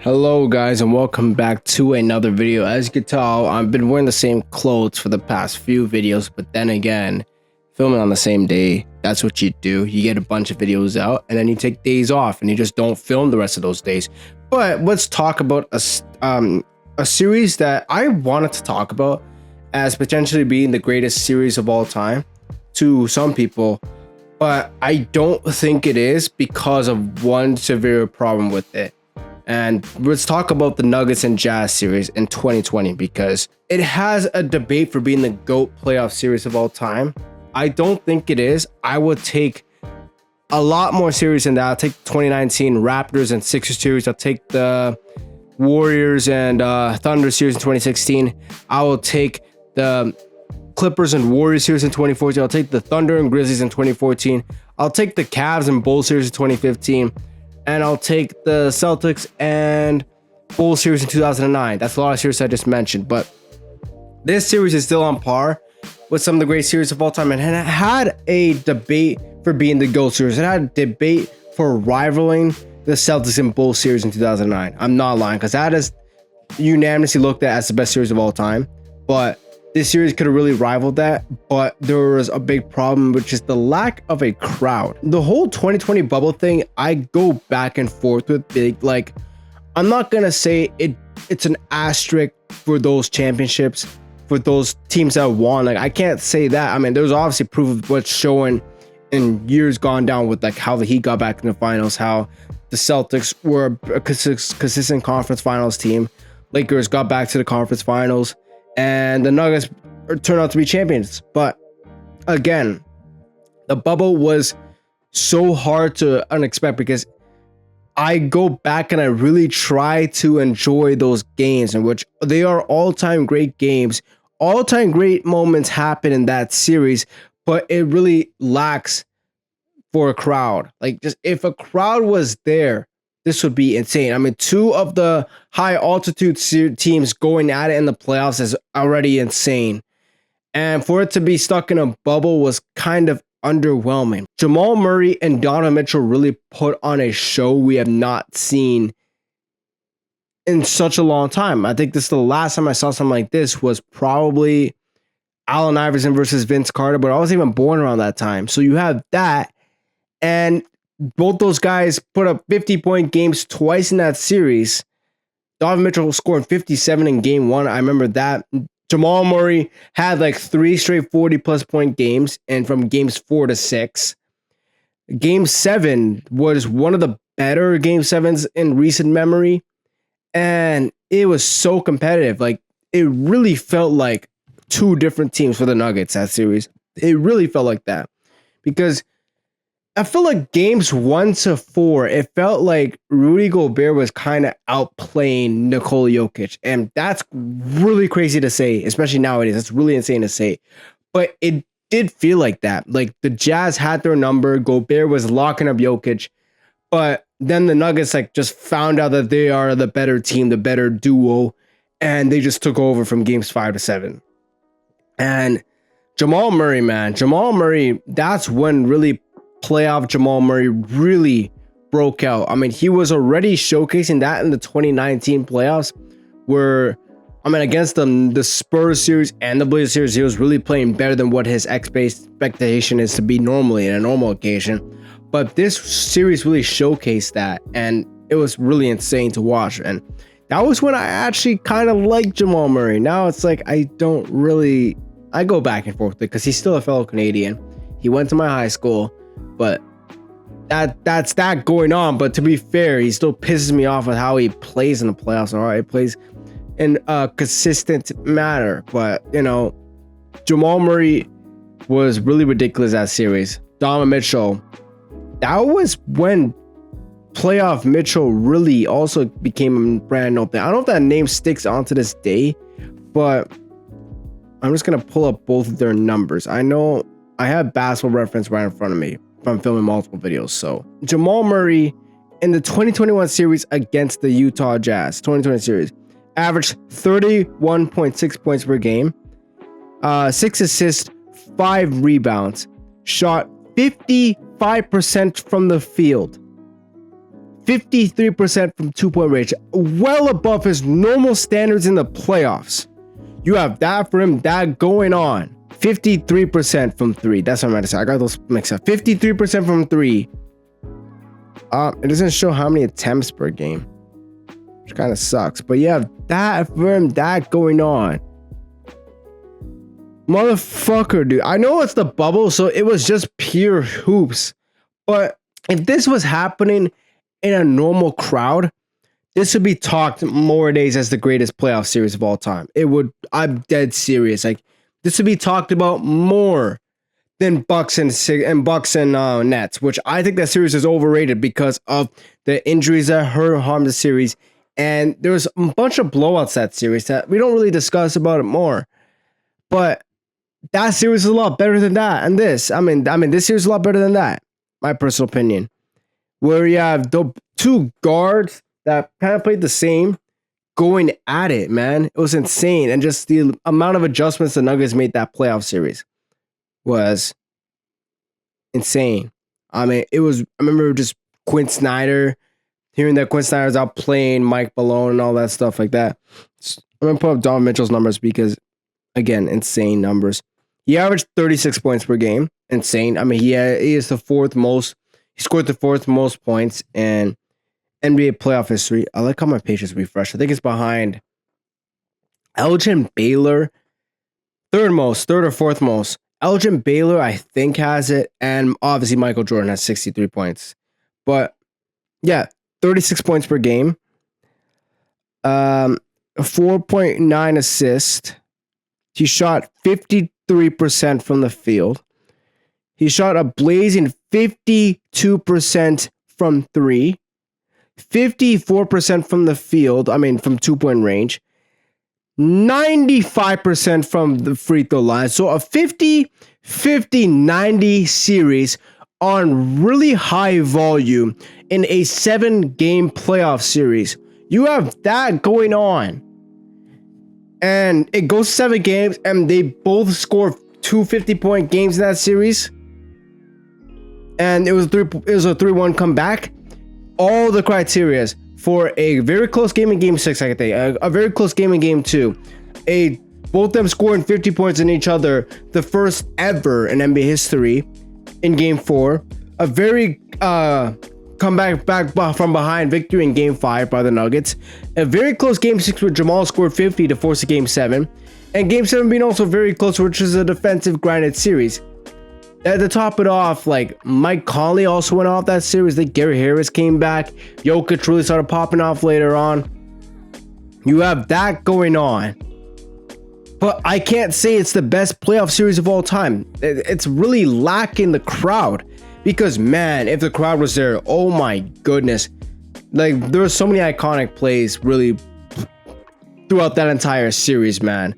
Hello guys and welcome back to another video. As you can tell, I've been wearing the same clothes for the past few videos, but then again, filming on the same day, that's what you do. You get a bunch of videos out and then you take days off and you just don't film the rest of those days. But let's talk about a series that I wanted to talk about as potentially being the greatest series of all time to some people, but I don't think it is because of one severe problem with it. And let's talk about the Nuggets and Jazz series in 2020 because it has a debate for being the GOAT playoff series of all time. I don't think it is. I would take a lot more series than that. I'll take 2019 Raptors and Sixers series. I'll take the Warriors and Thunder series in 2016. I will take the Clippers and Warriors series in 2014. I'll take the Thunder and Grizzlies in 2014. I'll take the Cavs and Bulls series in 2015. And I'll take the Celtics and Bulls series in 2009. That's a lot of series I just mentioned, but this series is still on par with some of the great series of all time. And it had a debate for being the GOAT series. It had a debate for rivaling the Celtics and Bulls series in 2009. I'm not lying, because that is unanimously looked at as the best series of all time. But this series could have really rivaled that, but there was a big problem, which is the lack of a crowd. The whole 2020 bubble thing, I go back and forth with big. Like, I'm not gonna say it's an asterisk for those championships, for those teams that won. Like, I can't say that. I mean, there's obviously proof of what's showing in years gone down with like how the Heat got back in the finals, how the Celtics were a consistent conference finals team. Lakers got back to the conference finals. And the Nuggets turned out to be champions. But again, the bubble was so hard to unexpect because I go back and I really try to enjoy those games in which they are all-time great games. All-time great moments happen in that series, but it really lacks for a crowd. Like, just if a crowd was there, this would be insane. I mean, two of the high altitude teams going at it in the playoffs is already insane. And for it to be stuck in a bubble was kind of underwhelming. Jamal Murray and Donovan Mitchell really put on a show we have not seen in such a long time. I think this is the last time I saw something like this was probably Allen Iverson versus Vince Carter, but I wasn't even born around that time. So you have that, and both those guys put up 50-point games twice in that series. Donovan Mitchell scoring 57 in game one. I remember that. Jamal Murray had like 3 straight 40-plus point games, and from games 4 to 6. Game 7 was one of the better game 7s in recent memory, and it was so competitive. Like, it really felt like two different teams for the Nuggets, that series. It really felt like that because I feel like games 1 to 4, it felt like Rudy Gobert was kind of outplaying Nikola Jokic. And that's really crazy to say, especially nowadays. That's really insane to say. But it did feel like that. Like, the Jazz had their number. Gobert was locking up Jokic. But then the Nuggets like just found out that they are the better team, the better duo. And they just took over from games 5 to 7. And Jamal Murray, man. Jamal Murray, that's when really playoff Jamal Murray really broke out. I mean, he was already showcasing that in the 2019 playoffs where, I mean, against the Spurs series and the Blazers series, he was really playing better than what his expectation is to be normally in a normal occasion. But this series really showcased that, and it was really insane to watch. And that was when I actually kind of liked Jamal Murray. Now it's like I don't really, I go back and forth because he's still a fellow Canadian. He went to my high school. But that's that going on. But to be fair, he still pisses me off with how he plays in the playoffs. All right, he plays in a consistent manner. But, you know, Jamal Murray was really ridiculous that series. Donovan Mitchell, that was when playoff Mitchell really also became a brand new thing. I don't know if that name sticks on to this day, but I'm just going to pull up both of their numbers. I know I have Basketball Reference right in front of me from filming multiple videos. So Jamal Murray in the 2021 series against the Utah Jazz, 2020 series, averaged 31.6 points per game, 6 assists, 5 rebounds, shot 55% from the field. 53% from 2-point range, well above his normal standards in the playoffs. You have that for him, that going on. 53% from 3. That's what I'm going to say. I got those mixed up. 53% from 3. It doesn't show how many attempts per game, which kind of sucks. But you have that for him, that going on. Motherfucker, dude. I know it's the bubble, so it was just pure hoops. But if this was happening in a normal crowd, this would be talked more days as the greatest playoff series of all time. It would. I'm dead serious. Like, this would be talked about more than Bucks and Nets, which I think that series is overrated because of the injuries that harmed the series. And there was a bunch of blowouts that series that we don't really discuss about it more. But that series is a lot better than that. And this, I mean, this series is a lot better than that. My personal opinion, where you have the two guards that kind of played the same, going at it, man. It was insane. And just the amount of adjustments the Nuggets made that playoff series was insane. I mean, I remember just Quinn Snyder, hearing that Quinn Snyder's out playing Mike Malone and all that stuff like that. I'm going to put up Donovan Mitchell's numbers because, again, insane numbers. He averaged 36 points per game. Insane. I mean, he is the fourth most. He scored the fourth most points in NBA playoff history. I like how my page is refreshed. I think it's behind Elgin Baylor, third or fourth most. Elgin Baylor, I think, has it, and obviously Michael Jordan has 63 points. But yeah, 36 points per game, 4.9 assists. He shot 53% from the field. He shot a blazing 52% from 3. 54% from the field, from 2-point range, 95% from the free throw line. So a 50-50-90 series on really high volume in a 7-game playoff series. You have that going on. And it goes 7 games, and they both score 2 50-point games in that series. And it was a 3-1 comeback. All the criterias for a very close game in Game 6, I think, a very close game in Game 2, both them scoring 50 points in each other, the first ever in NBA history in Game 4, a very comeback back from behind victory in Game 5 by the Nuggets, a very close Game 6 where Jamal scored 50 to force a Game 7, and Game 7 being also very close, which is a defensive grinded series. To top it off, like, Mike Conley also went off that series. Like, Gary Harris came back. Jokic really started popping off later on. You have that going on. But I can't say it's the best playoff series of all time. It's really lacking the crowd. Because, man, if the crowd was there, oh my goodness. Like, there were so many iconic plays really throughout that entire series, man.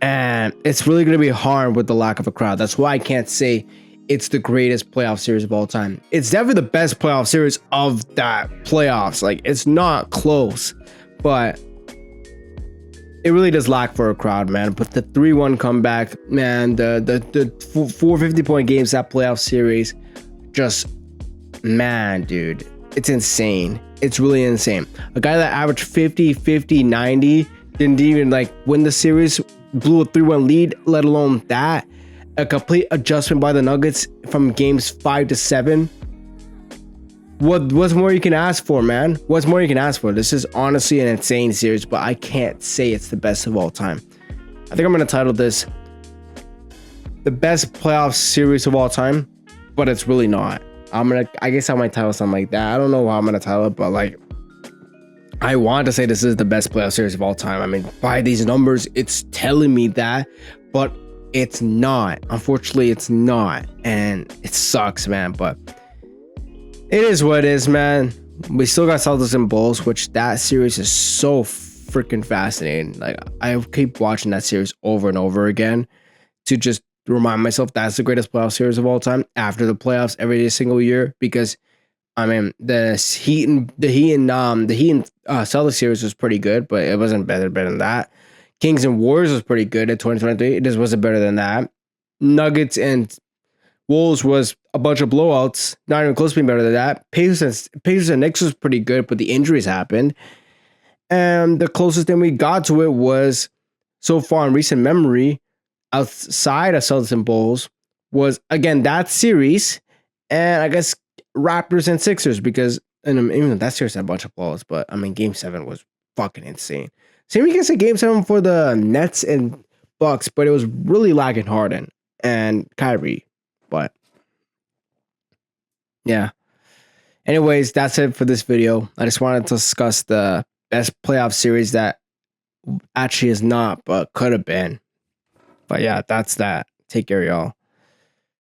And it's really going to be hard with the lack of a crowd. That's why I can't say it's the greatest playoff series of all time. It's definitely the best playoff series of that playoffs. Like, it's not close, but it really does lack for a crowd, man. But the 3-1 comeback, man, the 450-point games, that playoff series, just, man, dude, it's insane. It's really insane. A guy that averaged 50, 50, 90, didn't even, like, win the series, blew a 3-1 lead, let alone that. A complete adjustment by the Nuggets from games 5 to 7. What's more you can ask for, man? What's more you can ask for? This is honestly an insane series, but I can't say it's the best of all time. I think I'm going to title this the best playoff series of all time, but it's really not. I guess I might title something like that. I don't know how I'm going to title it, but, like, I want to say this is the best playoff series of all time. I mean, by these numbers, it's telling me that, but it's not. Unfortunately, it's not. And it sucks, man. But it is what it is, man. We still got Celtics and Bulls, which that series is so freaking fascinating. Like, I keep watching that series over and over again to just remind myself that's the greatest playoff series of all time after the playoffs every single year, because I mean, the Heat and Celtics series was pretty good, but it wasn't better than that. Kings and Warriors was pretty good in 2023. It just wasn't better than that. Nuggets and Wolves was a bunch of blowouts, not even close to being better than that. Pacers and Knicks was pretty good, but the injuries happened. And the closest thing we got to it was, so far in recent memory, outside of Celtics and Bulls, was again that series, and I guess Raptors and Sixers, because and even though that series had a bunch of blowouts, but I mean Game 7 was fucking insane. Same we can say Game 7 for the Nets and Bucks, but it was really lacking Harden and Kyrie. But yeah. Anyways, that's it for this video. I just wanted to discuss the best playoff series that actually is not, but could have been. But yeah, that's that. Take care, y'all.